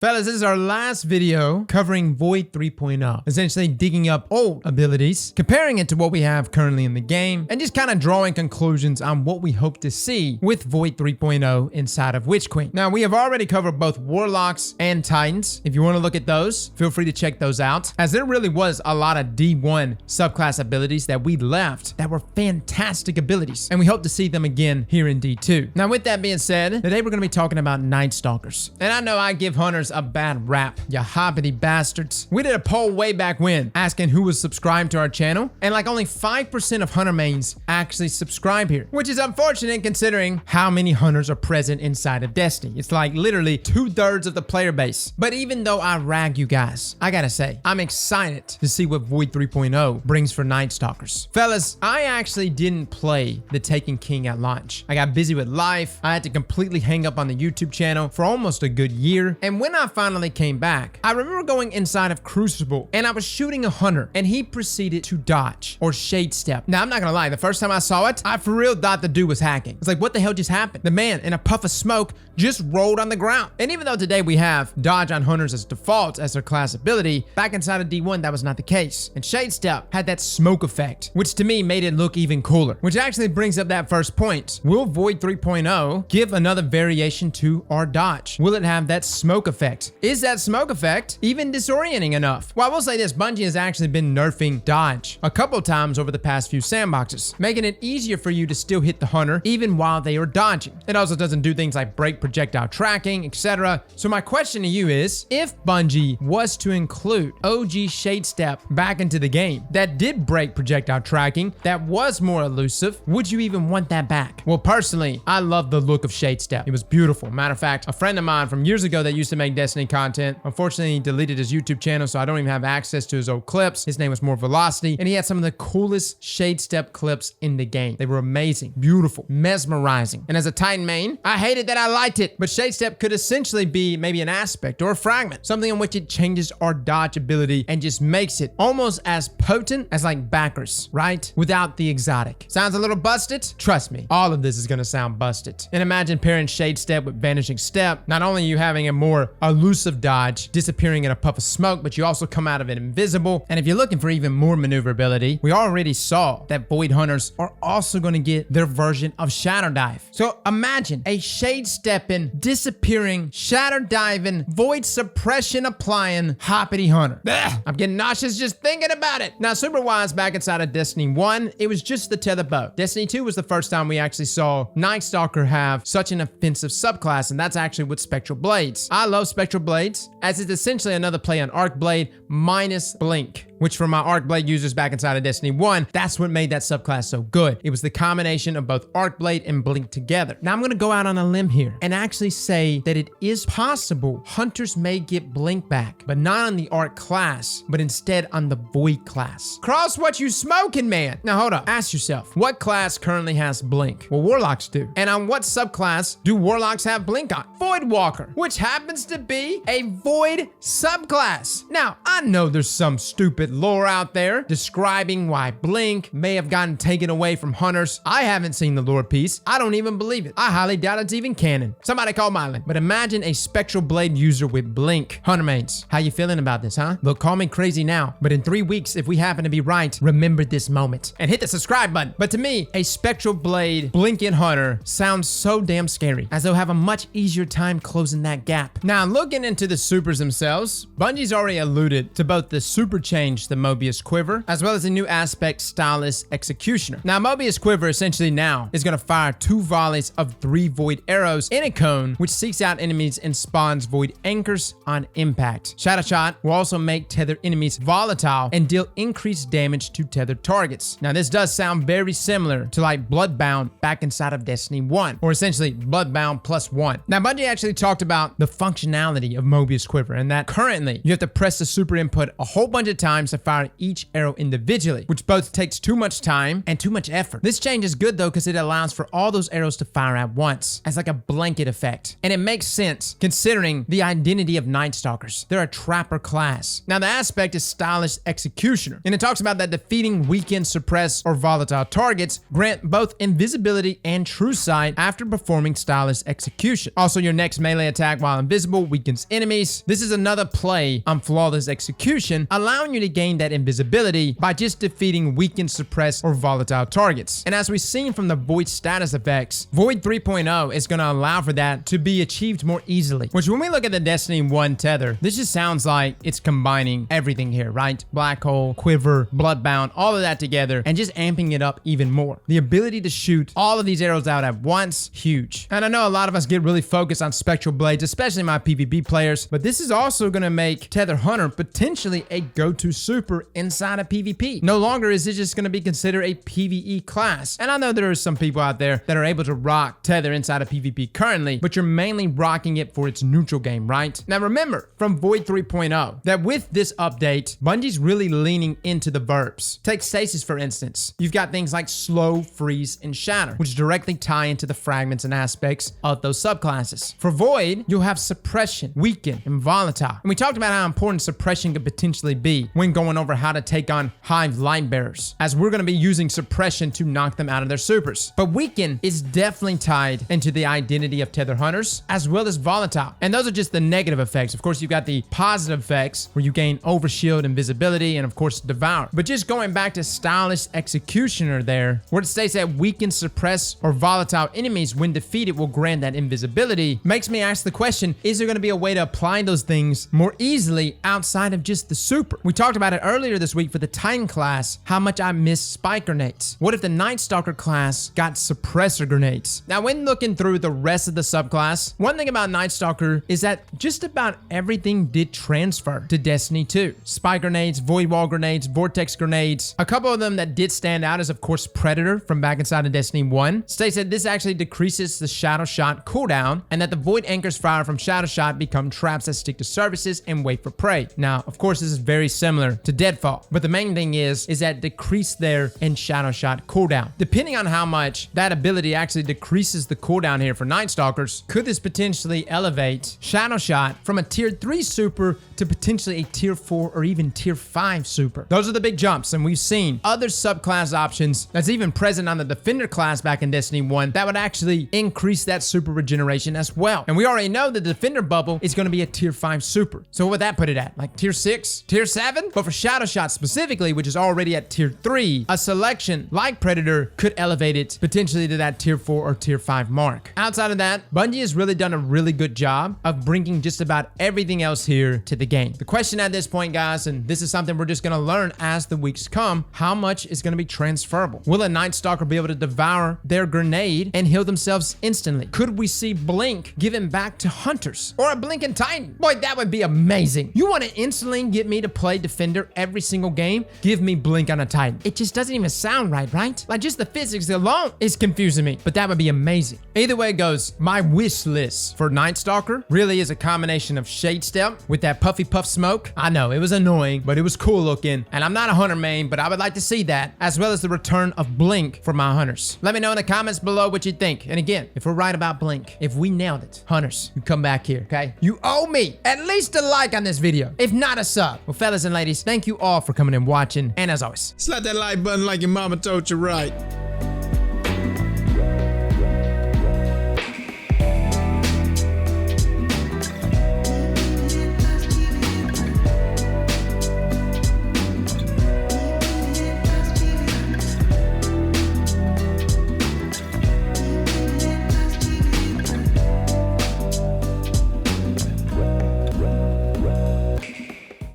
Fellas, this is our last video covering Void 3.0, essentially digging up old abilities, comparing it to what we have currently in the game, and just kind of drawing conclusions on what we hope to see with Void 3.0 inside of Witch Queen. Now, we have already covered both Warlocks and Titans. If you want to look at those, feel free to check those out, as there really was a lot of D1 subclass abilities that we left that were fantastic abilities, and we hope to see them again here in D2. Now, with that being said, today we're going to be talking about Nightstalkers. And I know I give hunters a bad rap, ya hoppity bastards. We did a poll way back when, asking who was subscribed to our channel, and like only 5% of hunter mains actually subscribe here, which is unfortunate considering how many hunters are present inside of Destiny. It's like literally 2/3 of the player base. But even though I rag you guys, I gotta say, I'm excited to see what Void 3.0 brings for Nightstalkers. Fellas, I actually didn't play the Taken King at launch. I got busy with life. I had to completely hang up on the YouTube channel for almost a good year, and when I finally came back, I remember going inside of Crucible and I was shooting a hunter and he proceeded to dodge or Shadestep. Now, I'm not gonna lie, the first time I saw it, I for real thought the dude was hacking. It's like, what the hell just happened? The man in a puff of smoke just rolled on the ground. And even though today we have dodge on hunters as default as their class ability, back inside of D1 that was not the case. And Shadestep had that smoke effect, which to me made it look even cooler. Which actually brings up that first point. Will Void 3.0 give another variation to our dodge? Will it have that smoke effect? Is that smoke effect even disorienting enough? Well, I will say this, Bungie has actually been nerfing dodge a couple times over the past few sandboxes, making it easier for you to still hit the hunter even while they are dodging. It also doesn't do things like break projectile tracking, etc. So my question to you is, if Bungie was to include OG Shadestep back into the game that did break projectile tracking, that was more elusive, would you even want that back? Well, personally, I love the look of Shadestep. It was beautiful. Matter of fact, a friend of mine from years ago that used to make Destiny content, unfortunately he deleted his YouTube channel, so I don't even have access to his old clips. His name was more Velocity, and he had some of the coolest Shadestep clips in the game. They were amazing, beautiful, mesmerizing. And as a Titan main, I hated that I liked it, but Shadestep could essentially be maybe an aspect or a fragment, something in which it changes our dodge ability and just makes it almost as potent as like backers, right? Without the exotic. Sounds a little busted? Trust me, all of this is gonna sound busted. And imagine pairing Shadestep with Vanishing Step. Not only are you having a more elusive dodge, disappearing in a puff of smoke, but you also come out of it invisible. And if you're looking for even more maneuverability, we already saw that Void Hunters are also going to get their version of Shadow Dive. So imagine a Shadestepping, disappearing, Shadow Diving, Void Suppression applying Hoppity Hunter. Ugh, I'm getting nauseous just thinking about it. Now, super-wise, back inside of Destiny 1, it was just the tether bow. Destiny 2 was the first time we actually saw Nightstalker have such an offensive subclass, and that's actually with Spectral Blades. I love Spectral Blades, as it's essentially another play on Arc Blade minus Blink, which for my Arc Blade users back inside of Destiny 1, that's what made that subclass so good. It was the combination of both Arc Blade and Blink together. Now I'm gonna go out on a limb here and actually say that it is possible hunters may get Blink back, but not on the Arc class, but instead on the Void class. Cross what you smoking, man. Now hold up, ask yourself, what class currently has Blink? Well, Warlocks do. And on what subclass do Warlocks have Blink on? Voidwalker, which happens to be a Void subclass. Now, I know there's some stupid lore out there describing why Blink may have gotten taken away from hunters. I haven't seen the lore piece. I don't even believe it. I highly doubt it's even canon. Somebody call Mylan. But imagine a Spectral Blade user with Blink. Hunter mains, how you feeling about this, huh? Look, call me crazy now, but in 3 weeks, if we happen to be right, remember this moment and hit the subscribe button. But to me, a Spectral Blade Blinking Hunter sounds so damn scary, as they'll have a much easier time closing that gap. Now, looking into the supers themselves, Bungie's already alluded to both the super change, the Mobius Quiver, as well as the new aspect Stylus Executioner. Now, Mobius Quiver essentially now is going to fire 2 volleys of 3 Void arrows in a cone, which seeks out enemies and spawns Void anchors on impact. Shadow Shot will also make tethered enemies volatile and deal increased damage to tethered targets. Now, this does sound very similar to like Bloodbound back inside of Destiny 1, or essentially Bloodbound +1. Now, Bungie actually talked about the functionality of Mobius Quiver, and that currently you have to press the super input a whole bunch of times times to fire each arrow individually, which both takes too much time and too much effort. This change is good though because it allows for all those arrows to fire at once as like a blanket effect. And it makes sense considering the identity of Nightstalkers. They're a trapper class. Now the aspect is stylish executioner, and it talks about that defeating weakened, suppressed, or volatile targets grant both invisibility and true sight after performing stylish execution. Also, your next melee attack while invisible weakens enemies. This is another play on flawless execution, allowing you to gain that invisibility by just defeating weakened, suppressed, or volatile targets. And as we've seen from the Void status effects, Void 3.0 is going to allow for that to be achieved more easily. Which when we look at the Destiny 1 tether, this just sounds like it's combining everything here, right? Black Hole, Quiver, Bloodbound, all of that together, and just amping it up even more. The ability to shoot all of these arrows out at once, huge. And I know a lot of us get really focused on Spectral blades, especially my PvP players, but this is also going to make Tether Hunter potentially a go-to super inside of PvP. No longer is it just going to be considered a PvE class. And I know there are some people out there that are able to rock Tether inside of PvP currently, but you're mainly rocking it for its neutral game, right? Now remember from Void 3.0 that with this update, Bungie's really leaning into the verbs. Take stasis for instance. You've got things like slow, freeze, and shatter, which directly tie into the fragments and aspects of those subclasses. For Void, you'll have suppression, weaken, and volatile. And we talked about how important suppression could potentially be when going over how to take on Hive Lightbearers, as we're going to be using suppression to knock them out of their supers. But weaken is definitely tied into the identity of Tether Hunters, as well as volatile. And those are just the negative effects. Of course, you've got the positive effects where you gain overshield, invisibility, and of course, devour. But just going back to stylish executioner there, where it states that weaken, suppress, or volatile enemies when defeated will grant that invisibility, makes me ask the question, is there going to be a way to apply those things more easily outside of just the super? We talked about it earlier this week for the Titan class, how much I miss spike grenades. What if the Nightstalker class got suppressor grenades? Now, when looking through the rest of the subclass, one thing about Nightstalker is that just about everything did transfer to Destiny 2. Spike grenades, void wall grenades, vortex grenades. A couple of them that did stand out is of course Predator from back inside of Destiny 1. States that this actually decreases the shadow shot cooldown, and that the void anchors fire from shadow shot become traps that stick to surfaces and wait for prey. Now, of course, this is very similar to Deadfall, but the main thing is that decrease there in shadow shot cooldown. Depending on how much that ability actually decreases the cooldown here for Nightstalkers, could this potentially elevate shadow shot from a tier 3 super to potentially a tier 4 or even tier 5 super? Those are the big jumps, and we've seen other subclass options that's even present on the Defender class back in Destiny 1 that would actually increase that super regeneration as well. And we already know the Defender bubble is going to be a tier 5 super. So what would that put it at? Like tier 6? Tier 7? But for shadow shot specifically, which is already at tier 3, a selection like Predator could elevate it potentially to that tier 4 or tier 5 mark. Outside of that, Bungie has really done a really good job of bringing just about everything else here to the game. The question at this point, guys, and this is something we're just going to learn as the weeks come, how much is going to be transferable? Will a Nightstalker be able to devour their grenade and heal themselves instantly? Could we see Blink given back to Hunters? Or a Blinking Titan? Boy, that would be amazing. You want to instantly get me to play Defender every single game? Give me Blink on a Titan. It just doesn't even sound right, right? Like just the physics alone is confusing me, but that would be amazing. Either way it goes, my wish list for Nightstalker really is a combination of Shadestep with that puffy puff smoke. I know, it was annoying, but it was cool looking, and I'm not a Hunter main, but I would like to see that, as well as the return of Blink for my Hunters. Let me know in the comments below what you think. And again, if we're right about Blink, if we nailed it, Hunters, you come back here, okay? You owe me at least a like on this video, if not a sub. Well, fellas and ladies, thank you all for coming and watching, and as always, Slap that like button like your mama told you right.